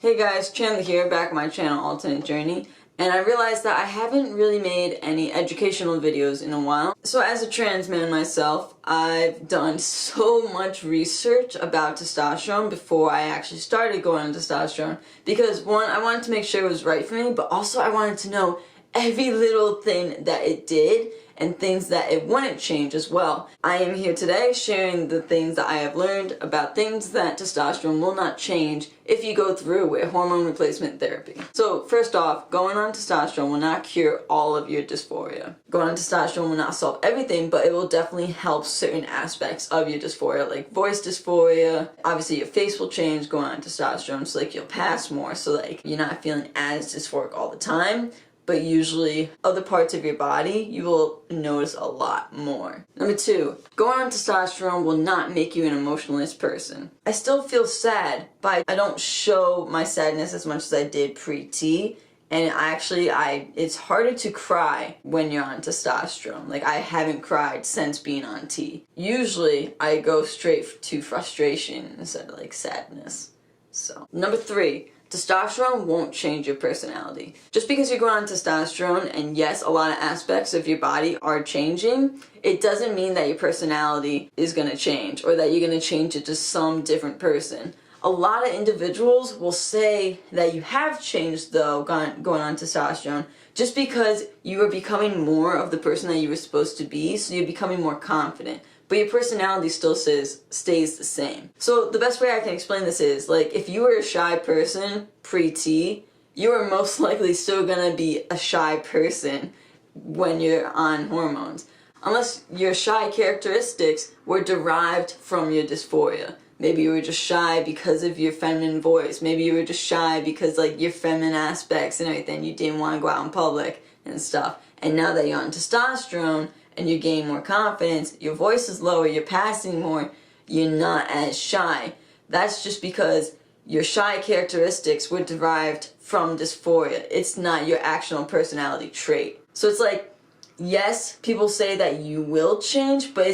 Hey guys, Chandler here, back on my channel, Alternate Journey, and I realized that I haven't really made any educational videos in a while. So as a trans man myself, I've done so much research about testosterone before I actually started going on testosterone, because one, I wanted to make sure it was right for me, but also I wanted to know every little thing that it did and things that it wouldn't change as well. I am here today sharing the things that I have learned about things that testosterone will not change if you go through with hormone replacement therapy. So first off, going on testosterone will not cure all of your dysphoria. Going on testosterone will not solve everything, but it will definitely help certain aspects of your dysphoria, like voice dysphoria. Obviously your face will change going on testosterone, so like you'll pass more, so like you're not feeling as dysphoric all the time. But usually other parts of your body, you will notice a lot more. Number two, going on testosterone will not make you an emotionless person. I still feel sad, but I don't show my sadness as much as I did pre-T. And actually, it's harder to cry when you're on testosterone. Like, I haven't cried since being on T. Usually, I go straight to frustration instead of like sadness. So, number three, testosterone won't change your personality. Just because you're going on testosterone, and yes, a lot of aspects of your body are changing, it doesn't mean that your personality is going to change, or that you're going to change it to some different person. A lot of individuals will say that you have changed though, going on testosterone, just because you are becoming more of the person that you were supposed to be, so you're becoming more confident. But your personality still stays the same. So the best way I can explain this is, like, if you were a shy person pre-T, you are most likely still gonna be a shy person when you're on hormones. Unless your shy characteristics were derived from your dysphoria. Maybe you were just shy because of your feminine voice. Maybe you were just shy because, like, your feminine aspects and everything. You didn't want to go out in public and stuff. And now that you're on testosterone, and you gain more confidence, your voice is lower, you're passing more, you're not as shy. That's just because your shy characteristics were derived from dysphoria. It's not your actual personality trait. So it's like, yes, people say that you will change, but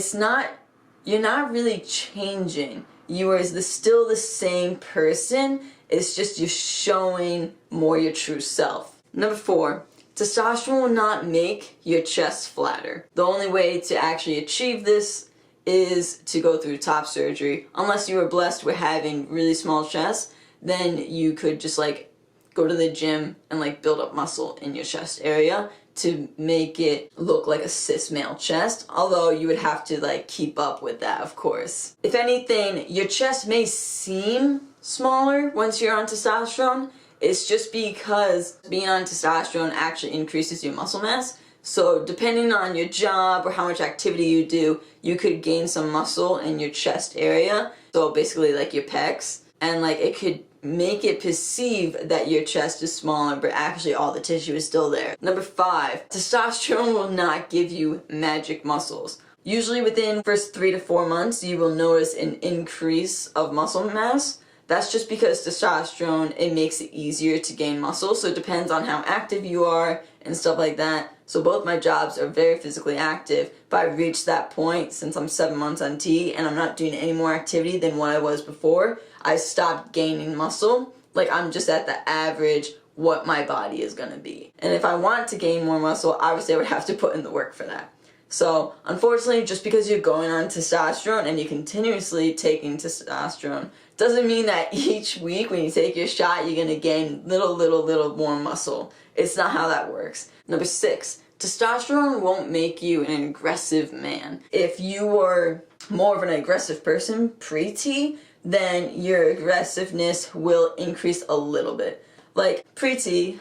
you're not really changing. You are still the same person, it's just you're showing more your true self. Number four, testosterone will not make your chest flatter. The only way to actually achieve this is to go through top surgery. Unless you are blessed with having really small chests, then you could just like go to the gym and like build up muscle in your chest area to make it look like a cis male chest, although you would have to like keep up with that, of course. If anything, your chest may seem smaller once you're on testosterone. It's just because being on testosterone actually increases your muscle mass. So depending on your job or how much activity you do, you could gain some muscle in your chest area. So basically like your pecs. And like it could make it perceive that your chest is smaller, but actually all the tissue is still there. Number five, testosterone will not give you magic muscles. Usually within the first 3 to 4 months, you will notice an increase of muscle mass. That's just because testosterone, it makes it easier to gain muscle, so it depends on how active you are and stuff like that. So both my jobs are very physically active, but I've reached that point since I'm 7 months on T and I'm not doing any more activity than what I was before. I stopped gaining muscle. Like, I'm just at the average what my body is gonna be. And if I want to gain more muscle, obviously I would have to put in the work for that. So, unfortunately, just because you're going on testosterone and you're continuously taking testosterone doesn't mean that each week when you take your shot, you're gonna gain little more muscle. It's not how that works. Number six, testosterone won't make you an aggressive man. If you were more of an aggressive person pre-T, then your aggressiveness will increase a little bit. Like, pre-T,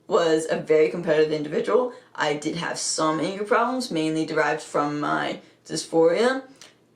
was a very competitive individual. I did have some anger problems, mainly derived from my dysphoria,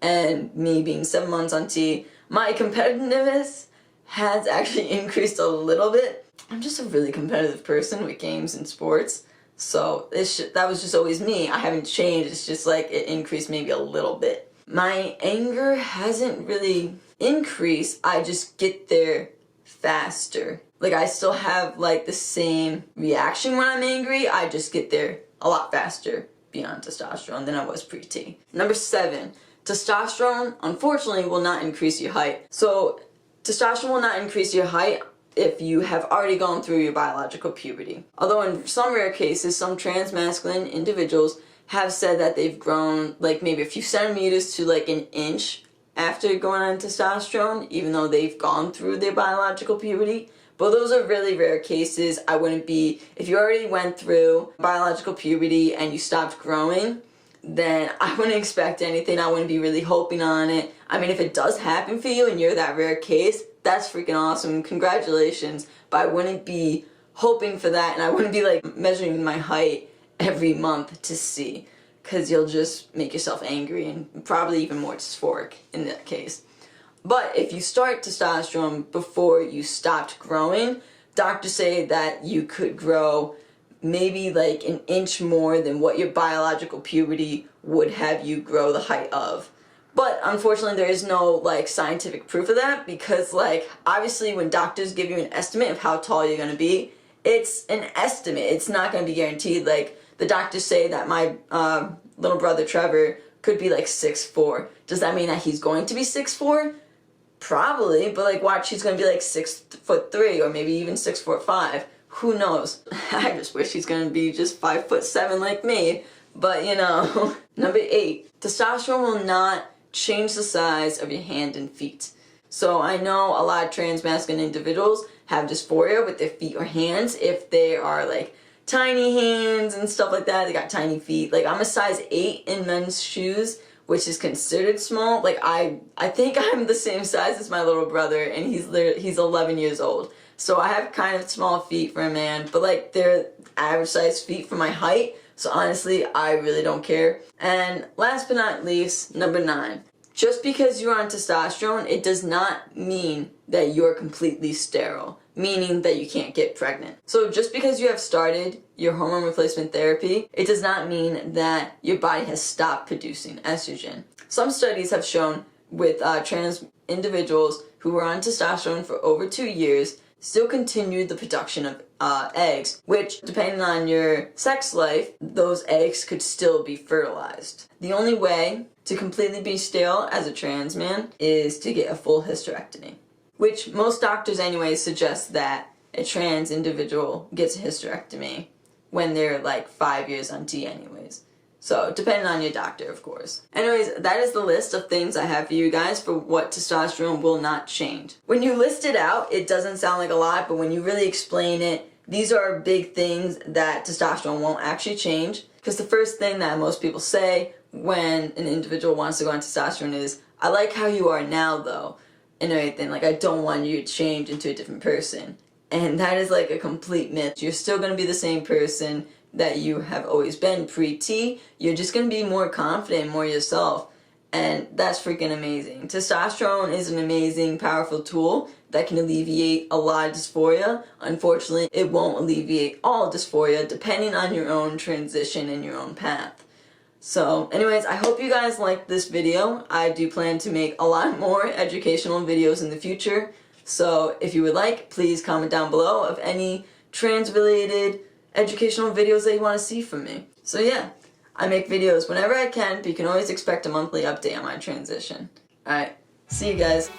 and me being 7 months on T, my competitiveness has actually increased a little bit. I'm just a really competitive person with games and sports, so that was just always me. I haven't changed, it's just like it increased maybe a little bit. My anger hasn't really increased, I just get there faster. Like, I still have like the same reaction when I'm angry, I just get there a lot faster beyond testosterone than I was pre-T. Number seven, testosterone unfortunately will not increase your height. So testosterone will not increase your height if you have already gone through your biological puberty. Although in some rare cases, some transmasculine individuals have said that they've grown like maybe a few centimeters to like an inch after going on testosterone, even though they've gone through their biological puberty. But those are really rare cases. I wouldn't be, if you already went through biological puberty and you stopped growing, then I wouldn't expect anything. I wouldn't be really hoping on it. I mean, if it does happen for you and you're that rare case, that's freaking awesome. Congratulations. But I wouldn't be hoping for that, and I wouldn't be like measuring my height every month to see, because you'll just make yourself angry and probably even more dysphoric in that case. But if you start testosterone before you stopped growing, doctors say that you could grow maybe like an inch more than what your biological puberty would have you grow the height of. But unfortunately there is no like scientific proof of that, because like obviously when doctors give you an estimate of how tall you're going to be, it's an estimate. It's not going to be guaranteed. Like the doctors say that my little brother Trevor could be like 6'4". Does that mean that he's going to be 6'4"? Probably, but like watch, he's going to be like 6'3" or maybe even 6'5". Who knows? I just wish he's going to be just 5'7" like me. But you know. Number 8, testosterone will not change the size of your hand and feet. So I know a lot of transmasculine individuals have dysphoria with their feet or hands if they are like tiny hands and stuff like that. They got tiny feet. Like I'm a size 8 in men's shoes, which is considered small. Like I think I'm the same size as my little brother, and he's 11 years old. So I have kind of small feet for a man, but like they're average size feet for my height. So honestly, I really don't care. And last but not least, number 9. Just because you're on testosterone, it does not mean that you're completely sterile, meaning that you can't get pregnant. So just because you have started your hormone replacement therapy, it does not mean that your body has stopped producing estrogen. Some studies have shown with trans individuals who were on testosterone for over 2 years still continued the production of eggs, which, depending on your sex life, those eggs could still be fertilized. The only way to completely be sterile as a trans man is to get a full hysterectomy, which most doctors anyways suggest that a trans individual gets a hysterectomy when they're like 5 years on T anyways. So, depending on your doctor, of course. Anyways, that is the list of things I have for you guys for what testosterone will not change. When you list it out, it doesn't sound like a lot, but when you really explain it, these are big things that testosterone won't actually change. Because the first thing that most people say when an individual wants to go on testosterone is, I like how you are now though, and everything. Like, I don't want you to change into a different person. And that is like a complete myth. You're still going to be the same person that you have always been pre-T. You're just going to be more confident, more yourself. And that's freaking amazing. Testosterone is an amazing, powerful tool that can alleviate a lot of dysphoria. Unfortunately, it won't alleviate all dysphoria, depending on your own transition and your own path. So, anyways, I hope you guys liked this video. I do plan to make a lot more educational videos in the future. So, if you would like, please comment down below of any trans-related educational videos that you want to see from me. So yeah, I make videos whenever I can, but you can always expect a monthly update on my transition. Alright, see you guys.